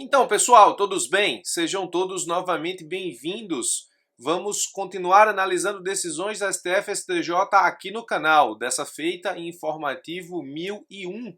Então, pessoal, todos bem? Sejam todos novamente bem-vindos. Vamos continuar analisando decisões da STF e STJ aqui no canal, dessa feita em informativo 1001.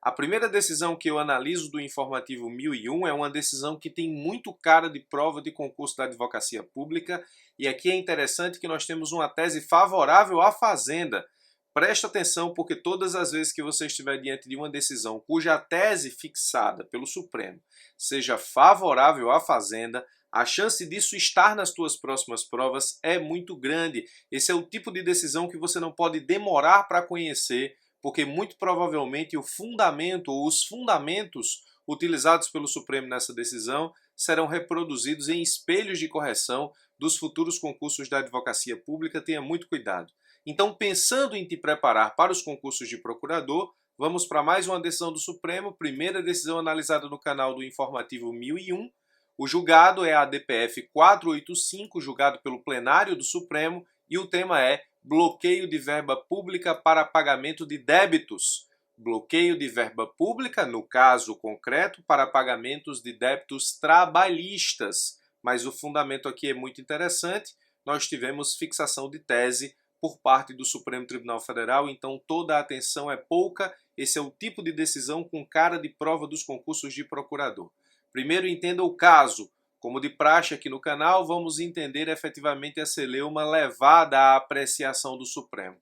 A primeira decisão que eu analiso do informativo 1001 é uma decisão que tem muito cara de prova de concurso da advocacia pública, e aqui é interessante que nós temos uma tese favorável à Fazenda. Presta atenção, porque todas as vezes que você estiver diante de uma decisão cuja tese fixada pelo Supremo seja favorável à Fazenda, a chance disso estar nas tuas próximas provas é muito grande. Esse é o tipo de decisão que você não pode demorar para conhecer, porque muito provavelmente o fundamento ou os fundamentos utilizados pelo Supremo nessa decisão serão reproduzidos em espelhos de correção dos futuros concursos da advocacia pública. Tenha muito cuidado. Então, pensando em te preparar para os concursos de procurador, vamos para mais uma decisão do Supremo, primeira decisão analisada no canal do informativo 1001. O julgado é a DPF 485, julgado pelo plenário do Supremo, e o tema é bloqueio de verba pública para pagamento de débitos. Bloqueio de verba pública, no caso concreto, para pagamentos de débitos trabalhistas. Mas o fundamento aqui é muito interessante. Nós tivemos fixação de tese por parte do Supremo Tribunal Federal, então toda a atenção é pouca. Esse é o tipo de decisão com cara de prova dos concursos de procurador. Primeiro entenda o caso. Como de praxe aqui no canal, vamos entender efetivamente a celeuma levada à apreciação do Supremo.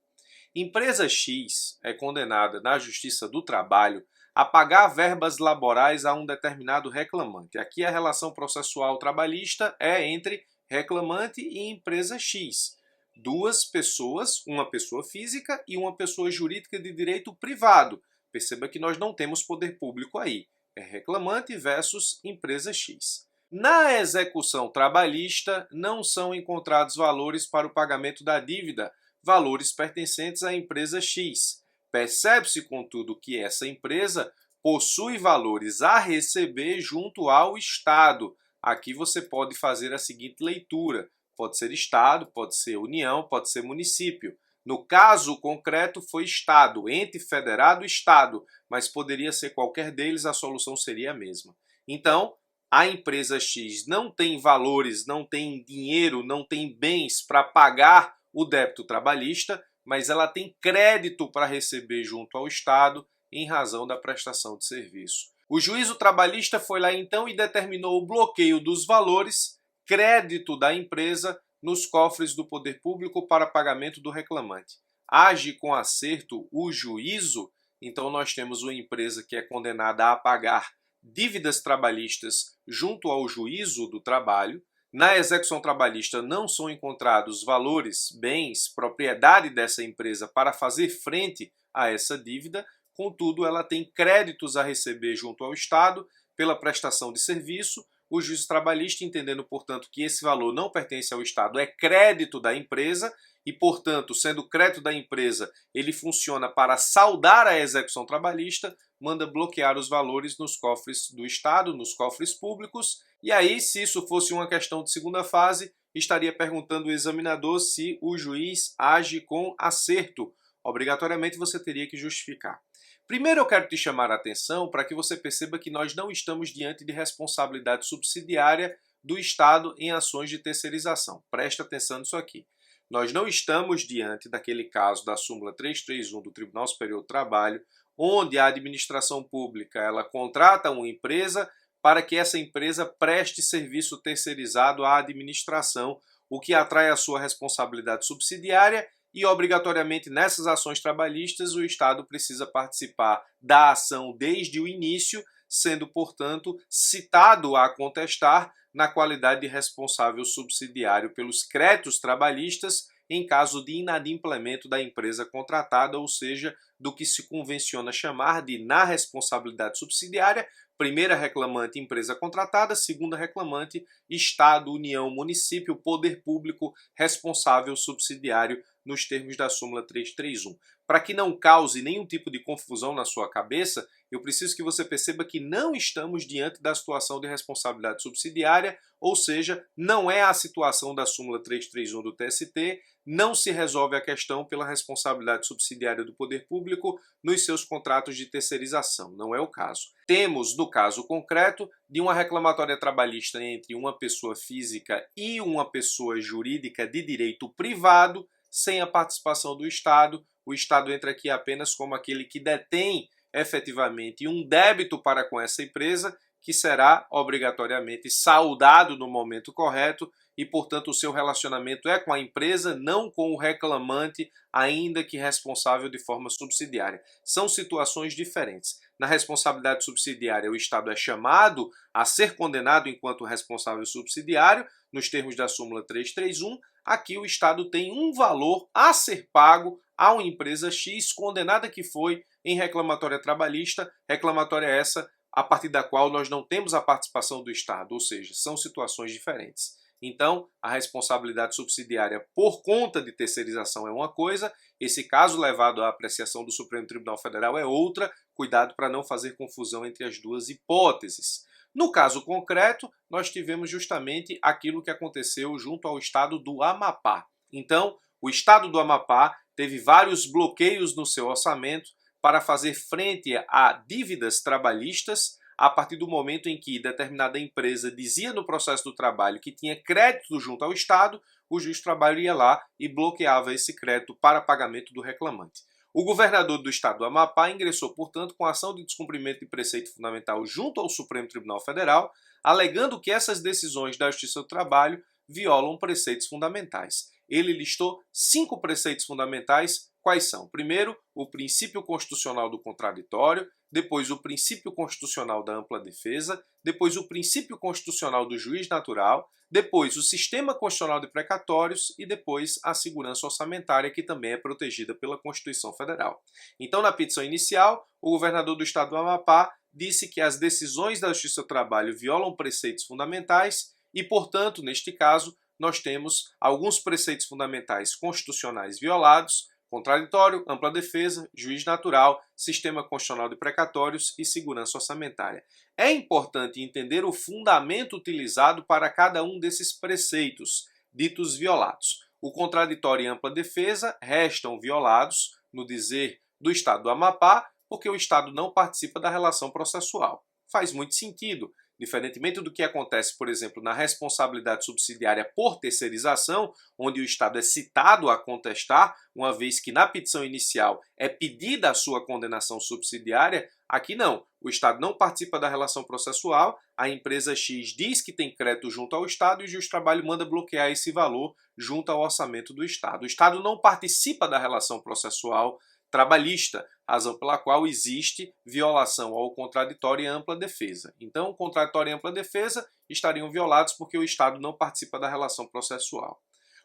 Empresa X é condenada na Justiça do Trabalho a pagar verbas laborais a um determinado reclamante. Aqui a relação processual trabalhista é entre reclamante e empresa X. Duas pessoas, uma pessoa física e uma pessoa jurídica de direito privado. Perceba que nós não temos poder público aí. É reclamante versus empresa X. Na execução trabalhista, não são encontrados valores para o pagamento da dívida, valores pertencentes à empresa X. Percebe-se, contudo, que essa empresa possui valores a receber junto ao Estado. Aqui você pode fazer a seguinte leitura. Pode ser Estado, pode ser União, pode ser município. No caso concreto foi Estado, ente federado Estado, mas poderia ser qualquer deles, a solução seria a mesma. Então, a empresa X não tem valores, não tem dinheiro, não tem bens para pagar o débito trabalhista, mas ela tem crédito para receber junto ao Estado em razão da prestação de serviço. O juízo trabalhista foi lá então e determinou o bloqueio dos valores, crédito da empresa nos cofres do poder público para pagamento do reclamante. Age com acerto o juízo, então nós temos uma empresa que é condenada a pagar dívidas trabalhistas junto ao juízo do trabalho. Na execução trabalhista não são encontrados valores, bens, propriedade dessa empresa para fazer frente a essa dívida, contudo ela tem créditos a receber junto ao Estado pela prestação de serviço. O juízo trabalhista, entendendo, portanto, que esse valor não pertence ao Estado, é crédito da empresa e, portanto, sendo crédito da empresa, ele funciona para saldar a execução trabalhista, manda bloquear os valores nos cofres do Estado, nos cofres públicos. E aí, se isso fosse uma questão de segunda fase, estaria perguntando o examinador se o juiz age com acerto. Obrigatoriamente você teria que justificar. Primeiro eu quero te chamar a atenção para que você perceba que nós não estamos diante de responsabilidade subsidiária do Estado em ações de terceirização. Presta atenção nisso aqui. Nós não estamos diante daquele caso da súmula 331 do Tribunal Superior do Trabalho, onde a administração pública ela contrata uma empresa para que essa empresa preste serviço terceirizado à administração, o que atrai a sua responsabilidade subsidiária. E, obrigatoriamente, nessas ações trabalhistas, o Estado precisa participar da ação desde o início, sendo, portanto, citado a contestar na qualidade de responsável subsidiário pelos créditos trabalhistas em caso de inadimplemento da empresa contratada, ou seja, do que se convenciona chamar de na responsabilidade subsidiária, primeira reclamante, empresa contratada, segunda reclamante, Estado, União, município, poder público, responsável subsidiário, nos termos da súmula 331. Para que não cause nenhum tipo de confusão na sua cabeça, eu preciso que você perceba que não estamos diante da situação de responsabilidade subsidiária, ou seja, não é a situação da súmula 331 do TST, não se resolve a questão pela responsabilidade subsidiária do poder público nos seus contratos de terceirização, não é o caso. Temos, no caso concreto, de uma reclamatória trabalhista entre uma pessoa física e uma pessoa jurídica de direito privado, sem a participação do Estado. O Estado entra aqui apenas como aquele que detém efetivamente um débito para com essa empresa, que será obrigatoriamente saldado no momento correto e, portanto, o seu relacionamento é com a empresa, não com o reclamante, ainda que responsável de forma subsidiária. São situações diferentes. Na responsabilidade subsidiária, o Estado é chamado a ser condenado enquanto responsável subsidiário, nos termos da súmula 331. Aqui o Estado tem um valor a ser pago a uma empresa X, condenada que foi em reclamatória trabalhista, reclamatória essa a partir da qual nós não temos a participação do Estado, ou seja, são situações diferentes. Então, a responsabilidade subsidiária por conta de terceirização é uma coisa, esse caso levado à apreciação do Supremo Tribunal Federal é outra, cuidado para não fazer confusão entre as duas hipóteses. No caso concreto, nós tivemos justamente aquilo que aconteceu junto ao estado do Amapá. Então, o estado do Amapá teve vários bloqueios no seu orçamento para fazer frente a dívidas trabalhistas a partir do momento em que determinada empresa dizia no processo do trabalho que tinha crédito junto ao Estado, o juiz do trabalho ia lá e bloqueava esse crédito para pagamento do reclamante. O governador do estado do Amapá ingressou, portanto, com ação de descumprimento de preceito fundamental junto ao Supremo Tribunal Federal, alegando que essas decisões da Justiça do Trabalho violam preceitos fundamentais. Ele listou 5 preceitos fundamentais. Quais são? Primeiro, o princípio constitucional do contraditório, depois o princípio constitucional da ampla defesa, depois o princípio constitucional do juiz natural, depois o sistema constitucional de precatórios e depois a segurança orçamentária, que também é protegida pela Constituição Federal. Então, na petição inicial, o governador do estado do Amapá disse que as decisões da Justiça do Trabalho violam preceitos fundamentais e, portanto, neste caso, nós temos alguns preceitos fundamentais constitucionais violados: contraditório, ampla defesa, juiz natural, sistema constitucional de precatórios e segurança orçamentária. É importante entender o fundamento utilizado para cada um desses preceitos ditos violados. O contraditório e ampla defesa restam violados, no dizer do Estado do Amapá, porque o Estado não participa da relação processual. Faz muito sentido. Diferentemente do que acontece, por exemplo, na responsabilidade subsidiária por terceirização, onde o Estado é citado a contestar, uma vez que na petição inicial é pedida a sua condenação subsidiária, aqui não. O Estado não participa da relação processual, a empresa X diz que tem crédito junto ao Estado e o juiz do trabalho manda bloquear esse valor junto ao orçamento do Estado. O Estado não participa da relação processual trabalhista, razão pela qual existe violação ao contraditório e ampla defesa. Então, contraditório e ampla defesa estariam violados porque o Estado não participa da relação processual.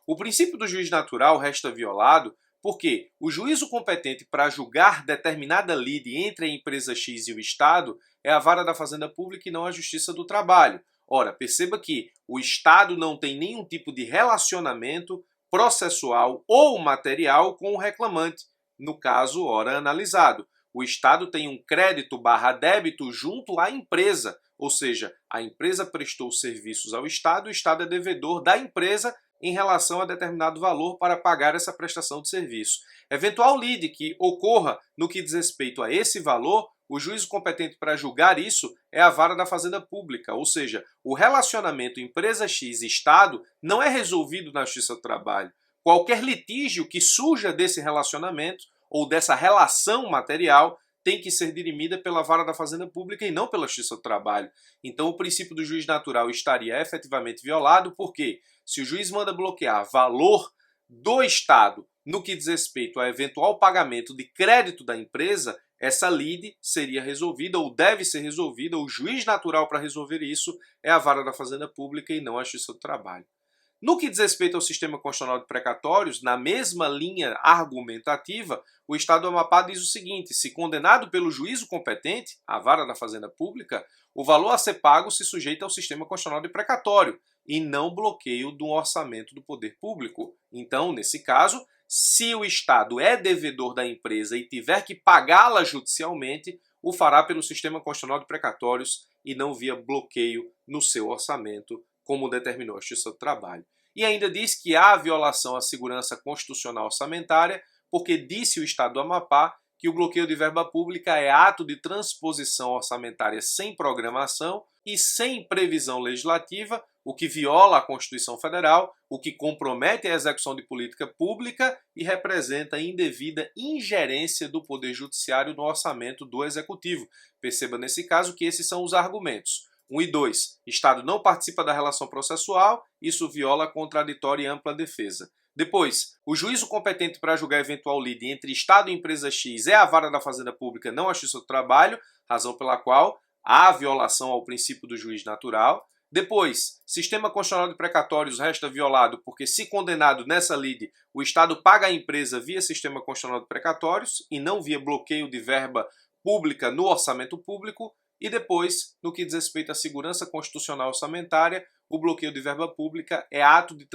O princípio do juiz natural resta violado porque o juízo competente para julgar determinada lide entre a empresa X e o Estado é a Vara da Fazenda Pública e não a Justiça do Trabalho. Ora, perceba que o Estado não tem nenhum tipo de relacionamento processual ou material com o reclamante, no caso, ora analisado. O Estado tem um crédito/débito junto à empresa, ou seja, a empresa prestou serviços ao Estado, o Estado é devedor da empresa em relação a determinado valor para pagar essa prestação de serviço. Eventual lide que ocorra no que diz respeito a esse valor, o juízo competente para julgar isso é a Vara da Fazenda Pública, ou seja, o relacionamento empresa X e Estado não é resolvido na Justiça do Trabalho. Qualquer litígio que surja desse relacionamento ou dessa relação material tem que ser dirimida pela Vara da Fazenda Pública e não pela Justiça do Trabalho. Então o princípio do juiz natural estaria efetivamente violado, porque se o juiz manda bloquear valor do Estado no que diz respeito a eventual pagamento de crédito da empresa, essa lide seria resolvida ou deve ser resolvida, o juiz natural para resolver isso é a Vara da Fazenda Pública e não a Justiça do Trabalho. No que diz respeito ao sistema constitucional de precatórios, na mesma linha argumentativa, o Estado do Amapá diz o seguinte: se condenado pelo juízo competente, a Vara da Fazenda Pública, o valor a ser pago se sujeita ao sistema constitucional de precatório e não bloqueio do orçamento do poder público. Então, nesse caso, se o Estado é devedor da empresa e tiver que pagá-la judicialmente, o fará pelo sistema constitucional de precatórios e não via bloqueio no seu orçamento, como determinou a Justiça do Trabalho. E ainda diz que há violação à segurança constitucional orçamentária, porque disse o Estado do Amapá que o bloqueio de verba pública é ato de transposição orçamentária sem programação e sem previsão legislativa, o que viola a Constituição Federal, o que compromete a execução de política pública e representa indevida ingerência do Poder Judiciário no orçamento do Executivo. Perceba nesse caso que esses são os argumentos. 1 e 2. Estado não participa da relação processual, isso viola a contraditória e ampla defesa. Depois, o juízo competente para julgar eventual lide entre Estado e empresa X é a Vara da Fazenda Pública, não a Justiça do Trabalho, razão pela qual há violação ao princípio do juiz natural. Depois, sistema constitucional de precatórios resta violado porque, se condenado nessa lide, o Estado paga a empresa via sistema constitucional de precatórios e não via bloqueio de verba pública no orçamento público. E depois, no que diz respeito à segurança constitucional orçamentária, o bloqueio de verba pública é ato de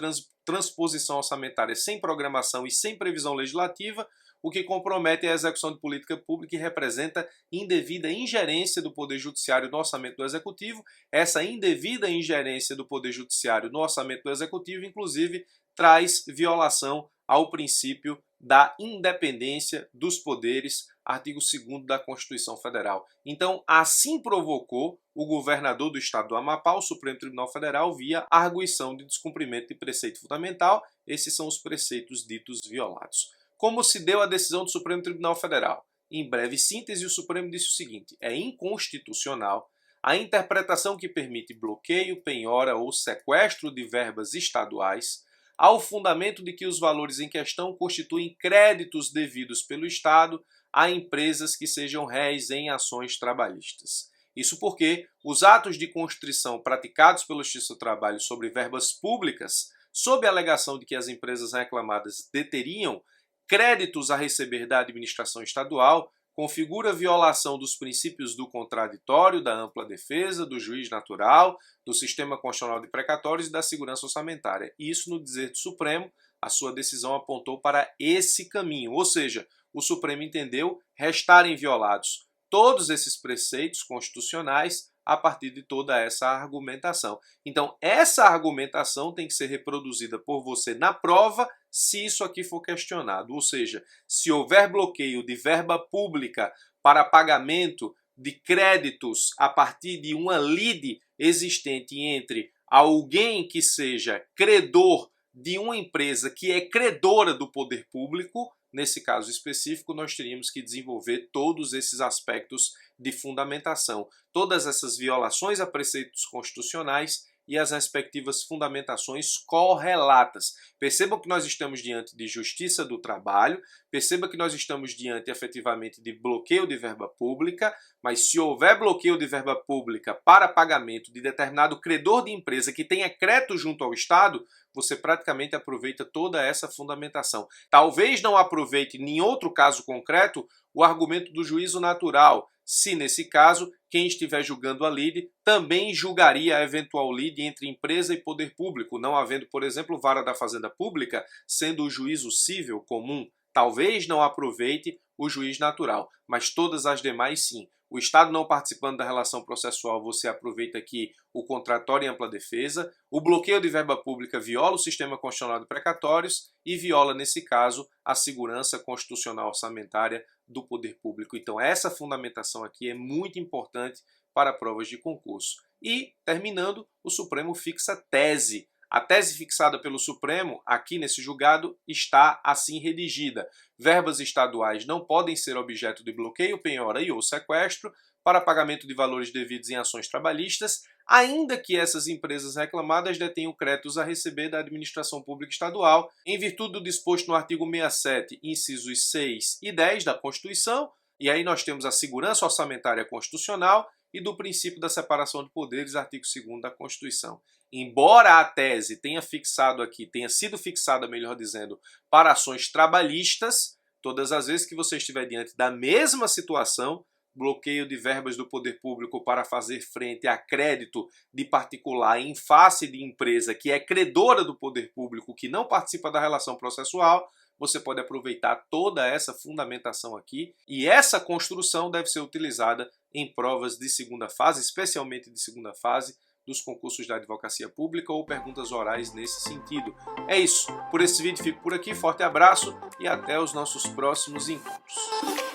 transposição orçamentária sem programação e sem previsão legislativa, o que compromete a execução de política pública e representa indevida ingerência do Poder Judiciário no orçamento do Executivo. Essa indevida ingerência do Poder Judiciário no orçamento do Executivo, inclusive, traz violação ao princípio da independência dos poderes, artigo 2º da Constituição Federal. Então, assim provocou o governador do Estado do Amapá, o Supremo Tribunal Federal, via arguição de descumprimento de preceito fundamental. Esses são os preceitos ditos violados. Como se deu a decisão do Supremo Tribunal Federal? Em breve síntese, o Supremo disse o seguinte: é inconstitucional a interpretação que permite bloqueio, penhora ou sequestro de verbas estaduais ao fundamento de que os valores em questão constituem créditos devidos pelo Estado a empresas que sejam réis em ações trabalhistas. Isso porque os atos de constrição praticados pela Justiça do Trabalho sobre verbas públicas, sob a alegação de que as empresas reclamadas deteriam créditos a receber da administração estadual, configura violação dos princípios do contraditório, da ampla defesa, do juiz natural, do sistema constitucional de precatórios e da segurança orçamentária. Isso, no dizer do Supremo, a sua decisão apontou para esse caminho, ou seja, o Supremo entendeu restarem violados todos esses preceitos constitucionais a partir de toda essa argumentação. Então, essa argumentação tem que ser reproduzida por você na prova se isso aqui for questionado. Ou seja, se houver bloqueio de verba pública para pagamento de créditos a partir de uma lide existente entre alguém que seja credor de uma empresa que é credora do poder público, nesse caso específico, nós teríamos que desenvolver todos esses aspectos de fundamentação, todas essas violações a preceitos constitucionais e as respectivas fundamentações correlatas. Percebam que nós estamos diante de justiça do trabalho, perceba que nós estamos diante efetivamente de bloqueio de verba pública, mas se houver bloqueio de verba pública para pagamento de determinado credor de empresa que tenha crédito junto ao Estado, você praticamente aproveita toda essa fundamentação. Talvez não aproveite, em outro caso concreto, o argumento do juízo natural, se nesse caso, quem estiver julgando a lide também julgaria a eventual lide entre empresa e poder público, não havendo, por exemplo, vara da Fazenda Pública, sendo o juízo cível comum. Talvez não aproveite o juiz natural, mas todas as demais sim. O Estado não participando da relação processual, você aproveita aqui o contratório e ampla defesa. O bloqueio de verba pública viola o sistema constitucional de precatórios e viola, nesse caso, a segurança constitucional orçamentária do poder público. Então, essa fundamentação aqui é muito importante para provas de concurso. E, terminando, o Supremo fixa tese. A tese fixada pelo Supremo, aqui nesse julgado, está assim redigida. Verbas estaduais não podem ser objeto de bloqueio, penhora e ou sequestro para pagamento de valores devidos em ações trabalhistas, ainda que essas empresas reclamadas detenham créditos a receber da administração pública estadual, em virtude do disposto no artigo 67, incisos 6 e 10 da Constituição, e aí nós temos a segurança orçamentária constitucional e do princípio da separação de poderes, artigo 2º da Constituição. Embora a tese tenha sido fixada, melhor dizendo, para ações trabalhistas, todas as vezes que você estiver diante da mesma situação, bloqueio de verbas do poder público para fazer frente a crédito de particular em face de empresa que é credora do poder público, que não participa da relação processual, você pode aproveitar toda essa fundamentação aqui, e essa construção deve ser utilizada em provas de segunda fase, especialmente de segunda fase, dos concursos da advocacia pública ou perguntas orais nesse sentido. É isso. Por esse vídeo fico por aqui, forte abraço e até os nossos próximos encontros.